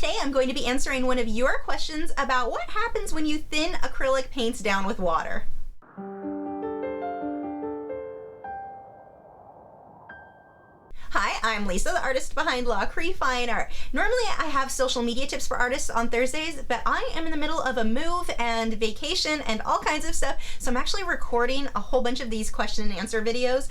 today I'm going to be answering one of your questions about what happens when you thin acrylic paints down with water. Hi, I'm Lisa, the artist behind Lachri Fine Art. Normally I have social media tips for artists on Thursdays, but I am in the middle of a move and vacation and all kinds of stuff, so I'm actually recording a whole bunch of these question and answer videos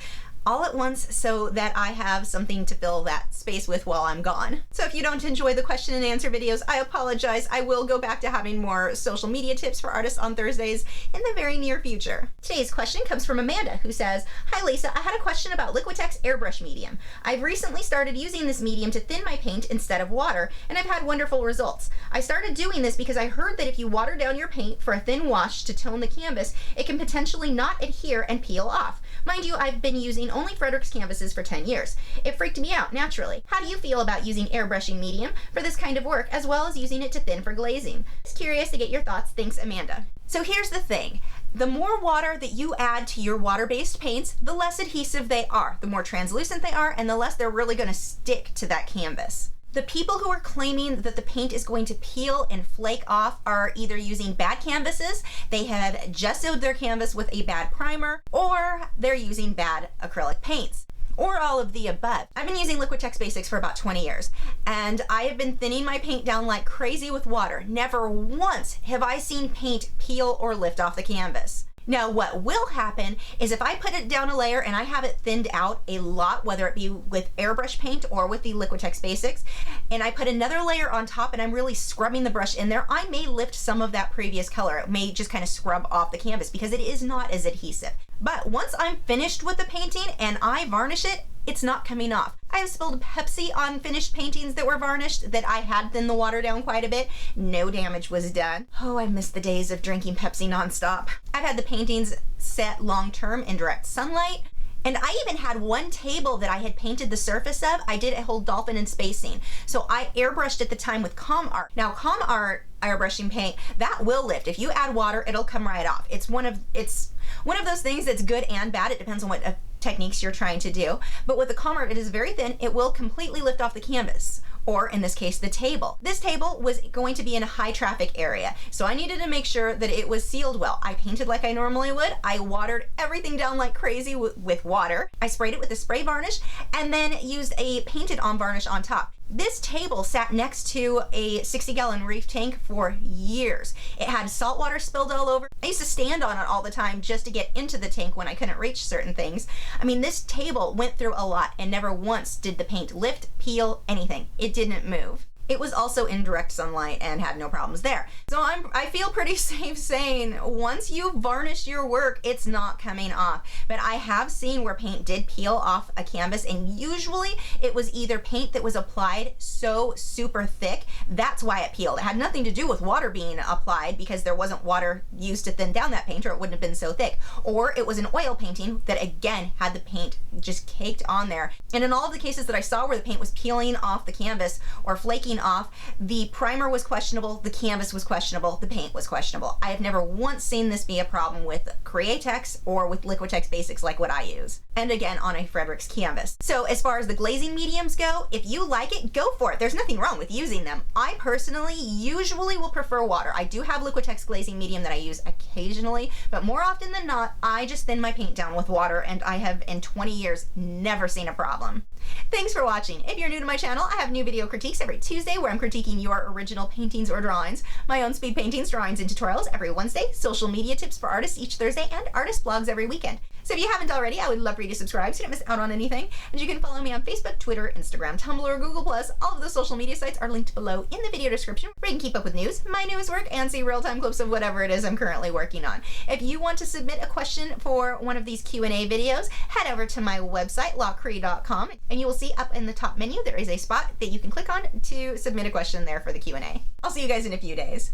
all at once so that I have something to fill that space with while I'm gone. So if you don't enjoy the question and answer videos, I apologize. I will go back to having more social media tips for artists on Thursdays in the very near future. Today's question comes from Amanda, who says, "Hi Lisa, I had a question about Liquitex airbrush medium. I've recently started using this medium to thin my paint instead of water, and I've had wonderful results. I started doing this because I heard that if you water down your paint for a thin wash to tone the canvas, it can potentially not adhere and peel off. Mind you, I've been using only Frederick's canvases for 10 years. It freaked me out naturally. How do you feel about using airbrushing medium for this kind of work, as well as using it to thin for glazing? Just curious to get your thoughts. Thanks, Amanda." So here's the thing. The more water that you add to your water-based paints, the less adhesive they are, the more translucent they are, and the less they're really going to stick to that canvas. The people who are claiming that the paint is going to peel and flake off are either using bad canvases, they have gessoed their canvas with a bad primer, or they're using bad acrylic paints, or all of the above. I've been using Liquitex Basics for about 20 years, and I have been thinning my paint down like crazy with water. Never once have I seen paint peel or lift off the canvas. Now what will happen is if I put it down a layer and I have it thinned out a lot, whether it be with airbrush paint or with the Liquitex Basics, and I put another layer on top and I'm really scrubbing the brush in there, I may lift some of that previous color. It may just kind of scrub off the canvas because it is not as adhesive. But once I'm finished with the painting and I varnish it, it's not coming off. I have spilled Pepsi on finished paintings that were varnished that I had thinned the water down quite a bit. No damage was done. Oh, I miss the days of drinking Pepsi nonstop. I've had the paintings set long-term in direct sunlight. And I even had one table that I had painted the surface of. I did a whole dolphin in space scene. So I airbrushed at the time with Com Art. Now Com Art airbrushing paint, that will lift. If you add water, it'll come right off. It's one of those things that's good and bad. It depends on what techniques you're trying to do. But with the Com Art, it is very thin. It will completely lift off the canvas, or in this case, the table. This table was going to be in a high traffic area, so I needed to make sure that it was sealed well. I painted like I normally would. I watered everything down like crazy with water. I sprayed it with a spray varnish and then used a painted on varnish on top. This table sat next to a 60-gallon reef tank for years. It had salt water spilled all over. I used to stand on it all the time just to get into the tank when I couldn't reach certain things. I mean, this table went through a lot and never once did the paint lift, peel, anything. It didn't move. It was also in direct sunlight and had no problems there. So I feel pretty safe saying once you varnish your work, it's not coming off. But I have seen where paint did peel off a canvas, and usually it was either paint that was applied so super thick, that's why it peeled. It had nothing to do with water being applied because there wasn't water used to thin down that paint, or it wouldn't have been so thick. Or it was an oil painting that again had the paint just caked on there. And in all of the cases that I saw where the paint was peeling off the canvas or flaking off, the primer was questionable, the canvas was questionable, the paint was questionable. I have never once seen this be a problem with Createx or with Liquitex Basics like what I use. And again, on a Frederick's canvas. So as far as the glazing mediums go, if you like it, go for it. There's nothing wrong with using them. I personally usually will prefer water. I do have Liquitex glazing medium that I use occasionally, but more often than not, I just thin my paint down with water, and I have in 20 years never seen a problem. Thanks for watching. If you're new to my channel, I have new video critiques every Tuesday where I'm critiquing your original paintings or drawings, my own speed paintings, drawings, and tutorials every Wednesday, social media tips for artists each Thursday, and artist blogs every weekend. So if you haven't already, I would love for you to subscribe so you don't miss out on anything. And you can follow me on Facebook, Twitter, Instagram, Tumblr, Google+. All of the social media sites are linked below in the video description where you can keep up with news, my newest work, and see real-time clips of whatever it is I'm currently working on. If you want to submit a question for one of these Q&A videos, head over to my website, lachri.com, and you will see up in the top menu there is a spot that you can click on to submit a question there for the Q&A. I'll see you guys in a few days.